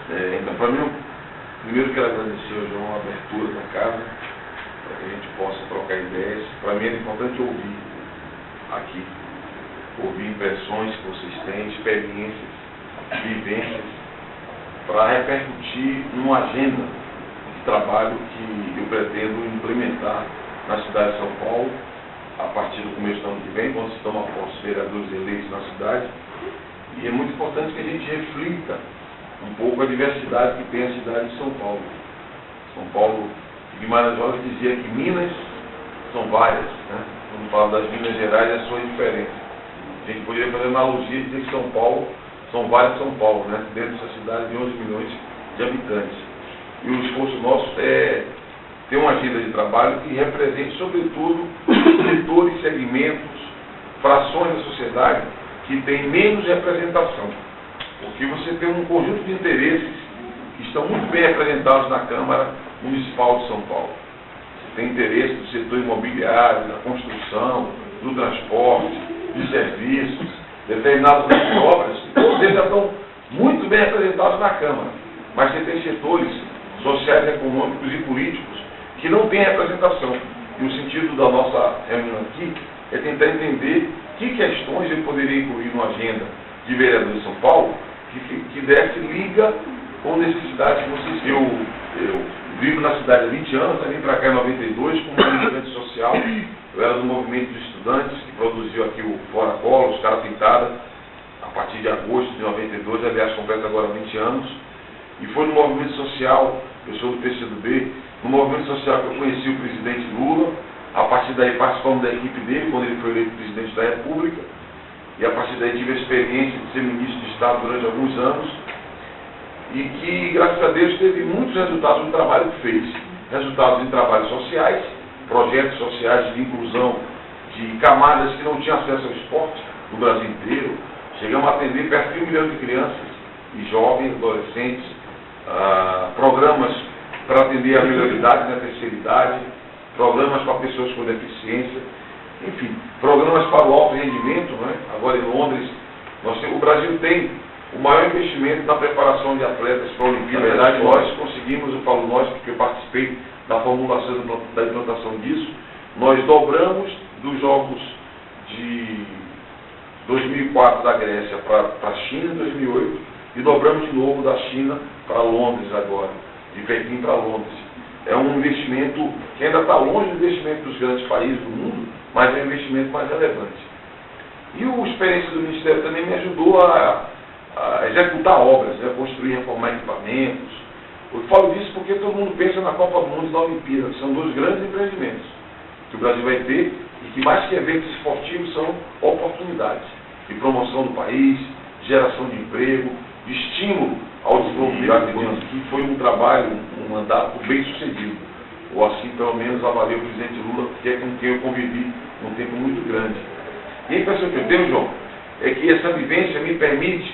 Então, para mim, primeiro quero agradecer ao João a abertura da casa, para que a gente possa trocar ideias. Para mim era importante ouvir aqui, ouvir impressões que vocês têm, experiências, vivências, para repercutir numa agenda de trabalho que eu pretendo implementar na cidade de São Paulo, a partir do começo do ano que vem, quando se toma posse os vereadores eleitos na cidade. E é muito importante que a gente reflita um pouco a diversidade que tem a cidade de São Paulo. São Paulo, Guimarães Rosa dizia que Minas são várias, né? Quando fala das Minas Gerais, é sua diferença. A gente poderia fazer analogia e dizer que São Paulo são várias São Paulo, né? Dentro dessa cidade de 11 milhões de habitantes. E o esforço nosso é ter uma agenda de trabalho que represente, sobretudo, setores, segmentos, frações da sociedade que têm menos representação. Porque você tem um conjunto de interesses que estão muito bem representados na Câmara Municipal de São Paulo. Você tem interesse do setor imobiliário, da construção, do transporte, de serviços, determinadas obras, que todos eles já estão muito bem representados na Câmara. Mas você tem setores sociais, econômicos e políticos que não têm representação. E o sentido da nossa reunião aqui é tentar entender que questões eu poderia incluir numa agenda de vereador de São Paulo que desse liga com necessidades que vocês têm. Eu vivo na cidade há 20 anos, vim para cá em 92 como militante social. Eu era do movimento de estudantes que produziu aqui o Fora Cola, os Cara Pintada, a partir de agosto de 92, aliás, completa agora 20 anos. E foi no movimento social, eu sou do PCdoB, no movimento social que eu conheci o presidente Lula. A partir daí participamos da equipe dele, quando ele foi eleito presidente da República. E a partir daí tive a experiência de ser ministro de Estado durante alguns anos. E que, graças a Deus, teve muitos resultados no trabalho que fez. Resultados em trabalhos sociais, projetos sociais de inclusão de camadas que não tinham acesso ao esporte no Brasil inteiro. Chegamos a atender perto de 1 milhão de crianças e jovens, adolescentes, programas para atender a melhoridade na terceira idade, programas para pessoas com deficiência, enfim, programas para o alto rendimento, né? Agora em Londres, o Brasil tem o maior investimento na preparação de atletas para a Olimpíada. Na verdade, nós conseguimos, eu falo nós, porque eu participei da formulação da implantação disso, nós dobramos dos Jogos de 2004 da Grécia para a China em 2008 e dobramos de novo da China para Londres agora, de Pequim para Londres. É um investimento que ainda está longe do investimento dos grandes países do mundo, mas é um investimento mais relevante. E a experiência do Ministério também me ajudou a executar obras, a construir e reformar equipamentos. Eu falo disso porque todo mundo pensa na Copa do Mundo e na Olimpíada, que são dois grandes empreendimentos que o Brasil vai ter e que, mais que eventos esportivos, são oportunidades de promoção do país, geração de emprego, de estímulo ao desenvolvimento, que foi um trabalho, um mandato bem sucedido. Ou assim, pelo menos, avaliou o presidente Lula, que é com quem eu convivi um tempo muito grande. E a impressão que eu tenho, João, é que essa vivência me permite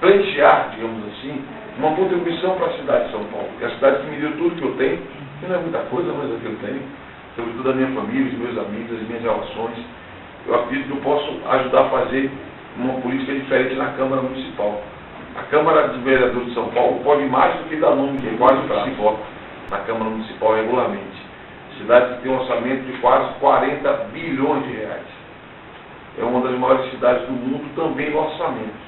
pleitear, digamos assim, uma contribuição para a cidade de São Paulo. Que é a cidade que me deu tudo que eu tenho, que não é muita coisa, mas é o que eu tenho, sobretudo a minha família, os meus amigos, as minhas relações. Eu acredito que eu posso ajudar a fazer uma política diferente na Câmara Municipal. A Câmara de Vereadores de São Paulo pode mais do que dar nome, que é quase para se vota na Câmara Municipal regularmente. Cidade que tem um orçamento de quase 40 bilhões de reais. É uma das maiores cidades do mundo também no orçamento.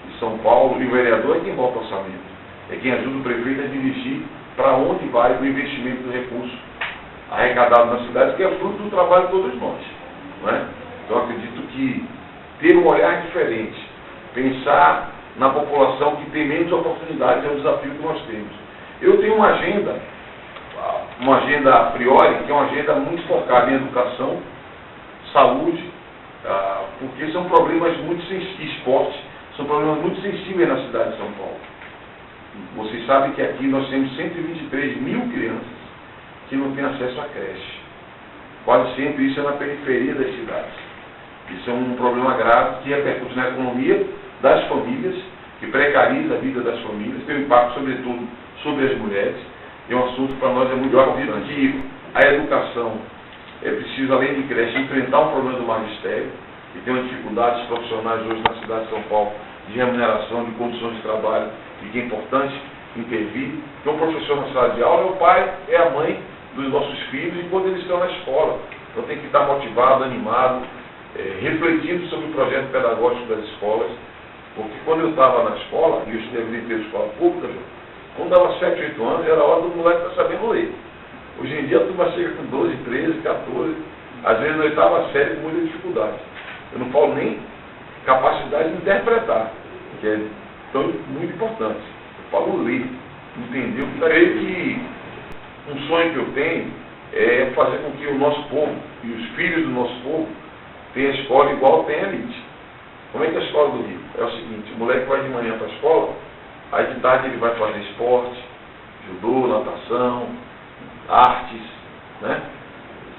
E São Paulo, e o vereador é quem vota o orçamento. É quem ajuda o prefeito a dirigir para onde vai o investimento do recurso arrecadado na cidade, que é fruto do trabalho de todos nós. Não é? Então, acredito que ter um olhar diferente, pensar na população que tem menos oportunidades é o desafio que nós temos. Eu tenho uma agenda a priori, que é uma agenda muito focada em educação, saúde, porque são problemas muito sensíveis, esporte, são problemas muito sensíveis na cidade de São Paulo. Vocês sabem que aqui nós temos 123 mil crianças que não têm acesso à creche. Quase sempre isso é na periferia das cidades. Isso é um problema grave que repercute na economia das famílias, que precariza a vida das famílias, tem um impacto, sobretudo, sobre as mulheres. É um assunto que para nós é muito importante. Que a educação é preciso, além de creche, enfrentar um problema do magistério. que tem dificuldades profissionais hoje na cidade de São Paulo, de remuneração, de condições de trabalho, e que é importante intervir. Então, o professor na sala de aula é o pai, é a mãe dos nossos filhos, enquanto eles estão na escola. Então, tem que estar motivado, animado, refletindo sobre o projeto pedagógico das escolas, porque quando eu estava na escola, e eu estudei a vida inteira em escola pública, quando dava 7, 8 anos, era hora do moleque estar sabendo ler. Hoje em dia, a turma chega com 12, 13, 14, às vezes na 8ª série com muita dificuldade. Eu não falo nem capacidade de interpretar, que é tão muito importante. Eu falo ler, entender. Eu creio que um sonho que eu tenho é fazer com que o nosso povo e os filhos do nosso povo tenham a escola igual tem a elite. Como é que é a escola do Rio? É o seguinte, o moleque vai de manhã para a escola, aí de tarde ele vai fazer esporte, judô, natação, artes, né?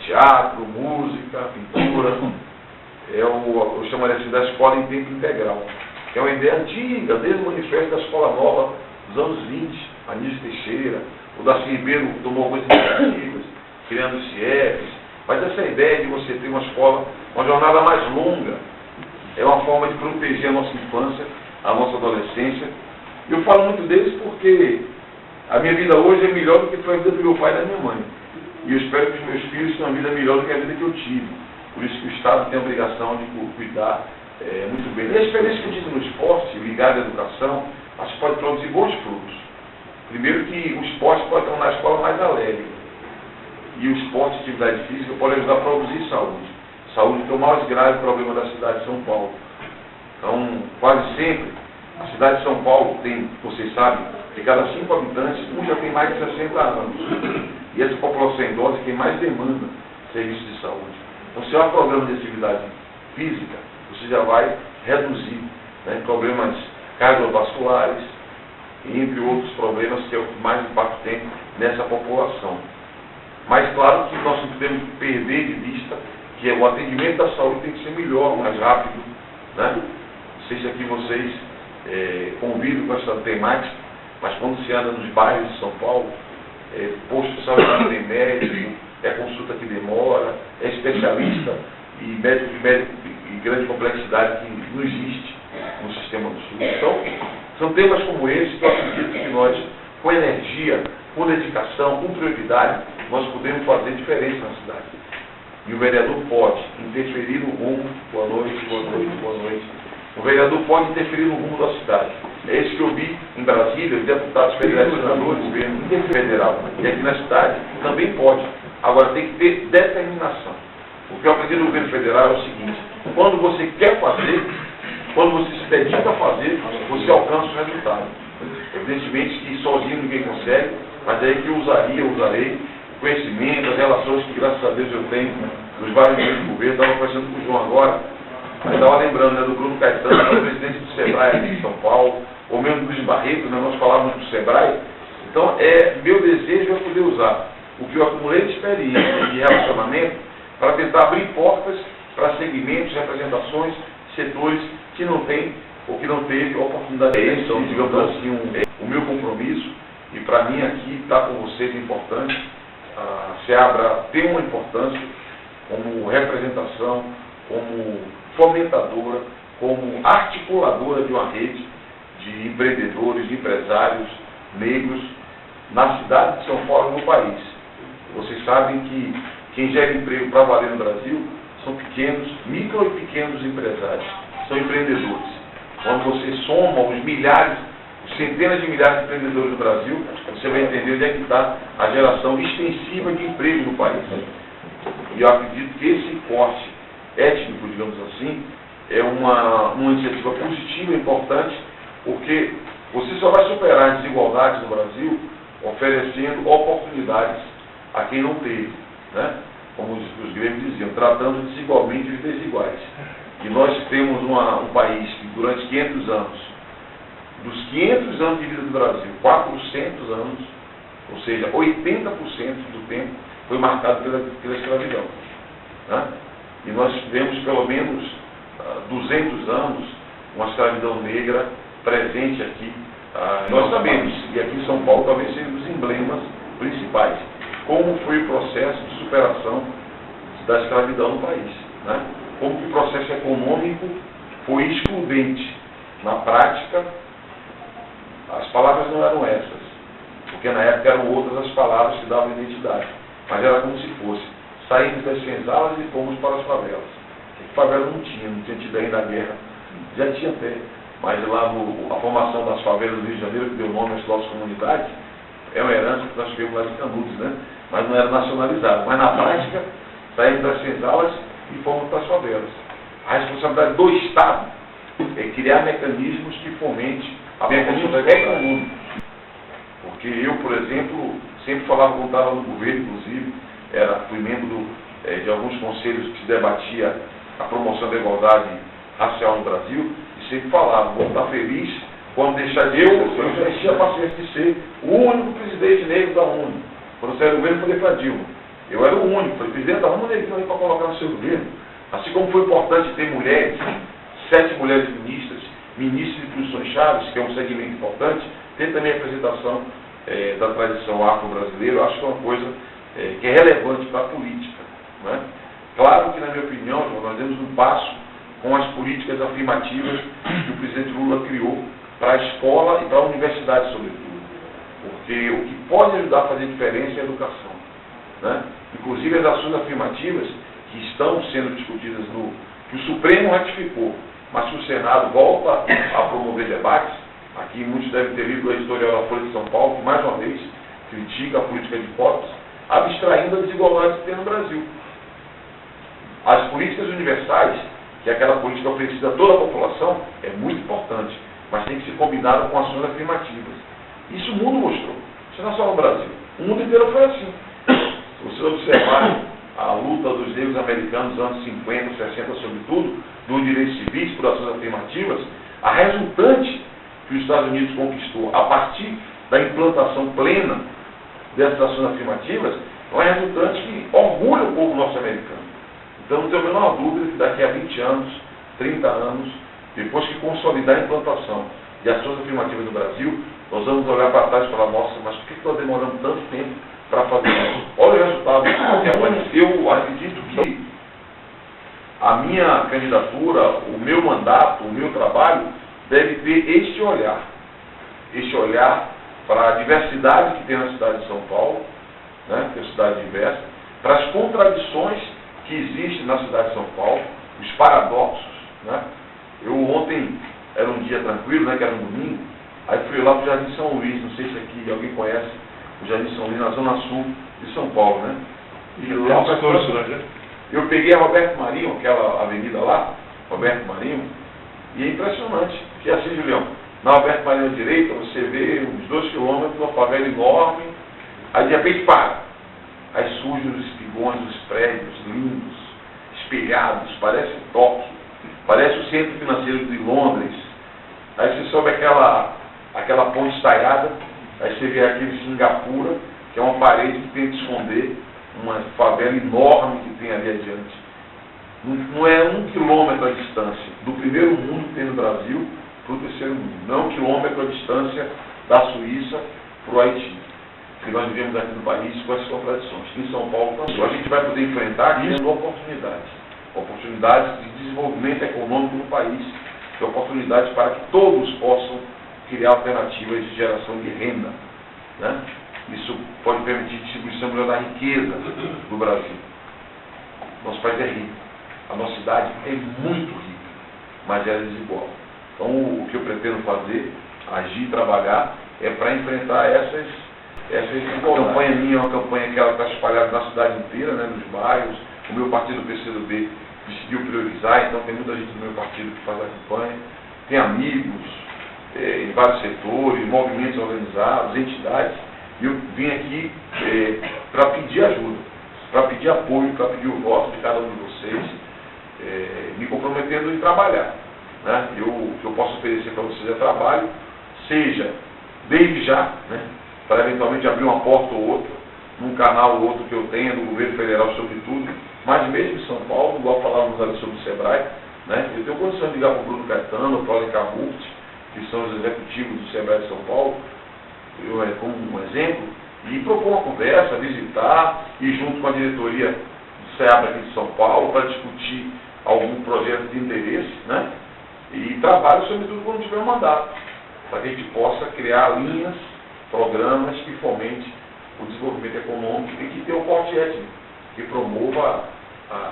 Teatro, música, pintura. Eu chamaria assim da escola em tempo integral, que é uma ideia antiga, desde o manifesto da Escola Nova dos anos 20, Anísio Teixeira, o Darcy Ribeiro tomou algumas iniciativas, criando os CIEPs, mas essa ideia de você ter uma escola, uma jornada mais longa, é uma forma de proteger a nossa infância, a nossa adolescência. Eu falo muito deles porque a minha vida hoje é melhor do que foi a vida do meu pai e da minha mãe. E eu espero que os meus filhos tenham uma vida melhor do que a vida que eu tive. Por isso que o Estado tem a obrigação de cuidar muito bem. E a experiência que eu tive no esporte, ligada à educação, acho que pode produzir bons frutos. Primeiro que o esporte pode tornar a escola mais alegre. E o esporte e atividade física pode ajudar a produzir saúde. Saúde que é o mais grave problema da cidade de São Paulo. Então, quase sempre, a cidade de São Paulo tem, vocês sabem, de cada 5 habitantes, um já tem mais de 60 anos. E essa população idosa é quem mais demanda serviços de saúde. Então, se há um programa de atividade física, você já vai reduzir problemas cardiovasculares, entre outros problemas que é o que mais impacto tem nessa população. Mas, claro que nós não podemos perder de vista que o atendimento da saúde tem que ser melhor, mais rápido, né? Não sei se aqui vocês convivem com essa temática, mas quando se anda nos bairros de São Paulo, posto de saúde não tem médico, é consulta que demora, é especialista e médico de grande complexidade que não existe no sistema do SUS. Então, são temas como esse que eu acredito que nós, com energia, com dedicação, com prioridade, nós podemos fazer diferença na cidade. E o vereador pode interferir no rumo. Boa noite, boa noite, boa noite. O vereador pode interferir no rumo da cidade. É isso que eu vi em Brasília, os deputados federais, senadores, governo federal. E aqui na cidade também pode. Agora tem que ter determinação. O que eu aprendi no governo federal é o seguinte: quando você quer fazer, quando você se dedica a fazer, você alcança o resultado. Evidentemente que sozinho ninguém consegue, mas é aí que eu usarei conhecimento, as relações que graças a Deus eu tenho nos vários níveis de governo. Estava conversando com o João agora, mas estava lembrando do Bruno Caetano, que é o presidente do SEBRAE aqui em São Paulo, ou mesmo do Luiz Barreto, nós falávamos do SEBRAE. Então, meu desejo é poder usar o que eu acumulei de experiência e relacionamento para tentar abrir portas para segmentos, representações, setores que não têm ou que não teve oportunidade. Então, digamos assim, o meu compromisso, e para mim aqui estar com vocês é importante. A SEABRA tem uma importância como representação, como fomentadora, como articuladora de uma rede de empreendedores, de empresários negros na cidade de São Paulo e no país. Vocês sabem que quem gera emprego para valer no Brasil são pequenos, micro e pequenos empresários, são empreendedores. Quando você soma os milhares, os centenas de milhares de empreendedores do Brasil, você vai entender onde é que está a geração extensiva de emprego no país. E eu acredito que esse corte étnico, digamos assim, é uma iniciativa positiva e importante, porque você só vai superar as desigualdades no Brasil oferecendo oportunidades a quem não teve, né? Como os gregos diziam, tratando desigualmente os desiguais. E nós temos um país que durante 500 anos, dos 500 anos de vida do Brasil, 400 anos, ou seja, 80% do tempo foi marcado pela escravidão, né? E nós tivemos pelo menos 200 anos uma escravidão negra presente aqui. Nós sabemos, e aqui em São Paulo talvez seja um dos emblemas principais, como foi o processo de superação da escravidão no país, né? como que o processo econômico foi excludente. Na prática, as palavras não eram essas, porque na época eram outras as palavras que davam identidade, mas era como se fosse: saímos das senzalas e fomos para as favelas. Favela não tinha tido ainda a guerra, já tinha até, mas lá a formação das favelas do Rio de Janeiro, que deu nome às nossas comunidades, é uma herança que nós tivemos lá de Canudos, né? Mas não era nacionalizado. Mas na prática, saímos das senzalas e fomos para as favelas. A responsabilidade do Estado é criar mecanismos que fomente a mecanismos econômicos. Porque eu, por exemplo, sempre falava quando estava no governo, inclusive, fui membro de alguns conselhos que se debatia a promoção da igualdade racial no Brasil, e sempre falava: vou estar feliz quando deixar de eu já enchi a paciência de ser o único presidente negro da ONU. Quando eu saí do governo, eu falei para Dilma: eu era o único, falei: presidente, arruma um neguinho aí para colocar no seu governo. Assim como foi importante ter mulheres, 7 mulheres ministras de posições chaves, que é um segmento importante, tem também a representação da tradição afro-brasileira. Eu acho que é uma coisa que é relevante para a política, né? Claro que, na minha opinião, nós demos um passo com as políticas afirmativas que o presidente Lula criou para a escola e para a universidade, sobretudo. Porque o que pode ajudar a fazer diferença é a educação, né? Inclusive as ações afirmativas que estão sendo discutidas que o Supremo ratificou, mas que o Senado volta a promover debates. Aqui muitos devem ter lido a editorial da Folha de São Paulo, que mais uma vez critica a política de cotas, abstraindo a desigualdade que tem no Brasil. As políticas universais, que é aquela política oferecida a toda a população, é muito importante, mas tem que ser combinada com ações afirmativas. Isso o mundo mostrou. Isso não é só no Brasil. O mundo inteiro foi assim. Se vocês observarem a luta dos negros americanos nos anos 50, 60, sobretudo, dos direitos civis por ações afirmativas, a resultante que os Estados Unidos conquistou a partir da implantação plena dessas ações afirmativas é uma resultante que orgulha o povo norte-americano. Então, não tenho a menor dúvida que daqui a 20 anos, 30 anos, depois que consolidar a implantação de ações afirmativas no Brasil, nós vamos olhar para trás e falar: nossa, mas por que nós demoramos tanto tempo para fazer isso? Olha o resultado. Eu acredito que a minha candidatura, o meu mandato, o meu trabalho, deve ter este olhar para a diversidade que tem na cidade de São Paulo, né, que é uma cidade diversa, para as contradições que existem na cidade de São Paulo, os paradoxos, né? Eu ontem, era um dia tranquilo, né, que era um domingo, aí fui lá para o Jardim São Luís, não sei se aqui alguém conhece o Jardim São Luís, na zona sul de São Paulo, né? E lá eu peguei a Roberto Marinho, aquela avenida lá, Roberto Marinho, e é impressionante, que assim, Julião, na Roberto Marinho à direita, você vê uns 2 quilômetros, uma favela enorme, aí de repente para. Aí surgem os espigões, os prédios lindos, espelhados, parece Tóquio, parece o centro financeiro de Londres. Aí você sobe aquela ponte estaiada, aí você vê aquele Singapura, que é uma parede que tenta esconder uma favela enorme que tem ali adiante. Não é 1 quilômetro a distância do primeiro mundo que tem no Brasil para o terceiro mundo. Não é 1 quilômetro a distância da Suíça para o Haiti. Que nós vivemos aqui no país com essas contradições. Em São Paulo também. A gente vai poder enfrentar isso oportunidades de desenvolvimento econômico no país, de oportunidades para que todos possam criar alternativas de geração de renda, né? Isso pode permitir distribuição melhor da riqueza do Brasil. Nosso país é rico, a nossa cidade é muito rica, mas ela é desigual. Então, o que eu pretendo fazer, agir e trabalhar, é para enfrentar essas desigualdades. A campanha minha é uma campanha que ela está espalhada na cidade inteira, né, nos bairros. O meu partido, o PCdoB, decidiu priorizar, então tem muita gente do meu partido que faz a campanha. Tem amigos em vários setores, movimentos organizados, entidades. E eu vim aqui para pedir ajuda, para pedir apoio, para pedir o voto de cada um de vocês, me comprometendo em trabalhar, né? O que eu posso oferecer para vocês é trabalho, seja desde já, né, para eventualmente abrir uma porta ou outra, num canal ou outro que eu tenha, do governo federal sobretudo, mas mesmo em São Paulo, igual falávamos ali sobre o Sebrae, né, eu tenho condição de ligar para o Bruno Caetano, para o Alencar Burt, que são os executivos do Sebrae de São Paulo, como um exemplo, e propor uma conversa, visitar, e junto com a diretoria do SEABRA aqui de São Paulo, para discutir algum projetos de interesse, né? E trabalho, sobretudo, quando tiver um mandato, para que a gente possa criar linhas, programas que fomente o desenvolvimento econômico e que tenha um porte étnico, que promova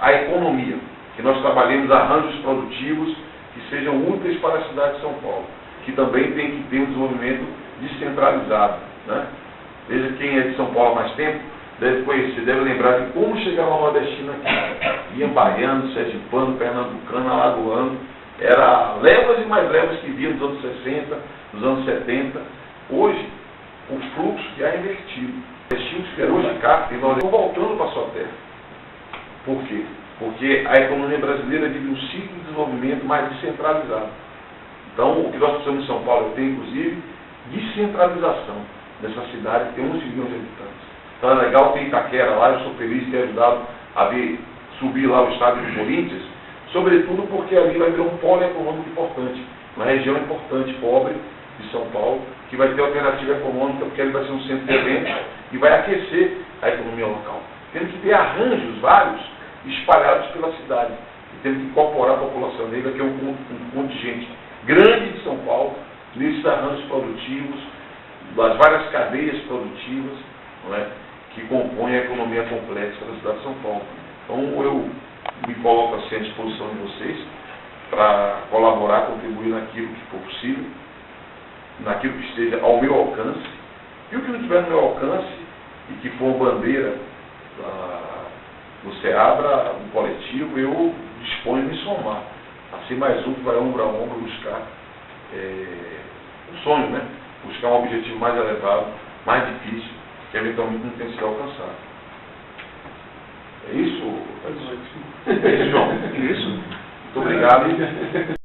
a economia, que nós trabalhemos arranjos produtivos que sejam úteis para a cidade de São Paulo, que também tem que ter um desenvolvimento descentralizado, né? Veja, quem é de São Paulo há mais tempo deve conhecer, deve lembrar de como chegava o nordestino aqui, vinha baiano, sergipano, pernambucano, alagoano, era levas e mais levas que vinham nos anos 60, nos anos 70. Hoje, o fluxo já é invertido. Destinos que eram hoje cá, estão voltando para a sua terra. Por quê? Porque a economia brasileira vive um ciclo de desenvolvimento mais descentralizado. Então, o que nós precisamos em São Paulo é ter, inclusive, descentralização dessa cidade que tem 11 milhões de habitantes. Então é legal ter Itaquera lá, eu sou feliz de ter ajudado a subir lá o estádio do Corinthians, sobretudo porque ali vai ter um polo econômico importante, uma região importante, pobre, de São Paulo, que vai ter alternativa econômica, porque ele vai ser um centro de eventos e vai aquecer a economia local. Temos que ter arranjos vários espalhados pela cidade. E temos que incorporar a população negra, que é um contingente grande de São Paulo, nesses arranjos produtivos, das várias cadeias produtivas, não é, que compõem a economia complexa da cidade de São Paulo. Então, eu me coloco assim à disposição de vocês para colaborar, contribuir naquilo que for possível, naquilo que esteja ao meu alcance, e o que não estiver no meu alcance, e que for bandeira do SEABRA, um coletivo, eu disponho de me somar. Assim, mais um que vai ombro a ombro buscar um sonho, né? Buscar um objetivo mais elevado, mais difícil, que eventualmente não tem sido alcançado. É isso? É isso, João? É isso? Muito obrigado.